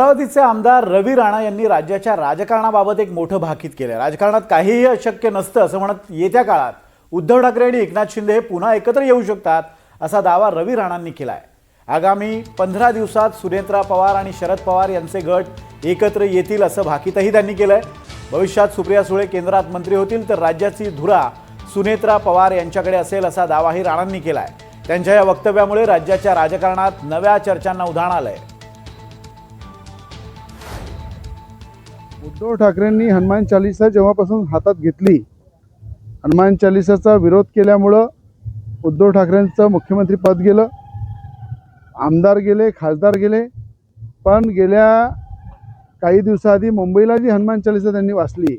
अमरावतीचे आमदार रवी राणा यांनी राज्याच्या राजकारणाबाबत एक मोठं भाकीत केलं। राजकारणात काहीही अशक्य नसतं असं म्हणत येत्या काळात उद्धव ठाकरे आणि एकनाथ शिंदे हे पुन्हा एकत्र येऊ शकतात असा दावा रवी राणांनी केलाय। आगामी 15 दिवसात सुनेत्रा पवार आणि शरद पवार यांचे गट एकत्र येतील असं भाकीतही त्यांनी केलंय। भविष्यात सुप्रिया सुळे केंद्रात मंत्री होतील तर राज्याची धुरा सुनेत्रा पवार यांच्याकडे असेल असा दावाही राणांनी केलाय। त्यांच्या या वक्तव्यामुळे राज्याच्या राजकारणात नव्या चर्चांना उधाण आलंय। उद्धव ठाकरेंनी हनुमान चालीसा जेव्हापासून हातात घेतली, हनुमान चालीसाचा विरोध केल्यामुळं उद्धव ठाकरेंचं मुख्यमंत्री पद गेलं, आमदार गेले, खासदार गेले। पण गेल्या काही दिवसाआधी मुंबईला जी हनुमान चालीसा त्यांनी वाचली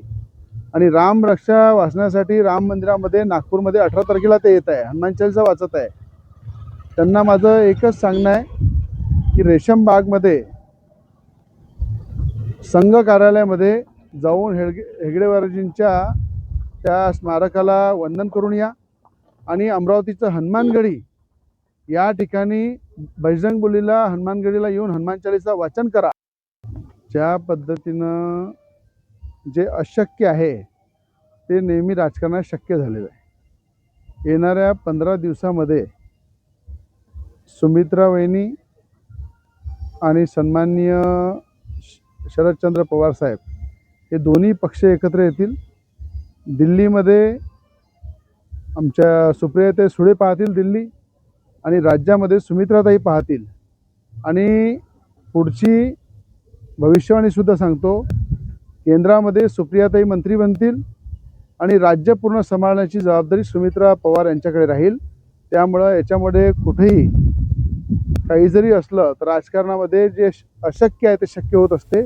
आणि राम रक्षा वाचण्यासाठी राम मंदिरामध्ये नागपूरमध्ये 18 तारखेला ते येत आहे, हनुमान चालीसा वाचत आहे। त्यांना माझं एकच सांगणं आहे की रेशम बागमध्ये संघ कार्यालयामध्ये जाऊन हेगडेवारजींच्या त्या स्मारकाला वंदन करून या आणि अमरावतीचं हनुमानगडी या ठिकाणी बजरंगबलीला हनुमानगडीला येऊन हनुमान चालीसा वाचन करा। ज्या पद्धतीनं जे अशक्य आहे ते नेहमी राजकारणात शक्य झालेलं आहे। येणाऱ्या 15 दिवसामध्ये सुमित्रा वहिनी आणि सन्माननीय शरदचंद्र पवार साहेब हे दोन्ही पक्ष एकत्र येतील। दिल्लीमध्ये आमच्या सुप्रियाताई सुळे पाहतील दिल्ली, आणि राज्यामध्ये सुमित्राताई पाहतील। आणि पुढची भविष्यवाणीसुद्धा सांगतो, केंद्रामध्ये सुप्रियाताई मंत्री बनतील आणि राज्य पूर्ण सांभाळण्याची जबाबदारी सुमित्रा पवार यांच्याकडे राहील। त्यामुळं याच्यामध्ये कुठेही काही जरी असलं तर राजकारणामध्ये जे अशक्य आहे ते शक्य होत असते।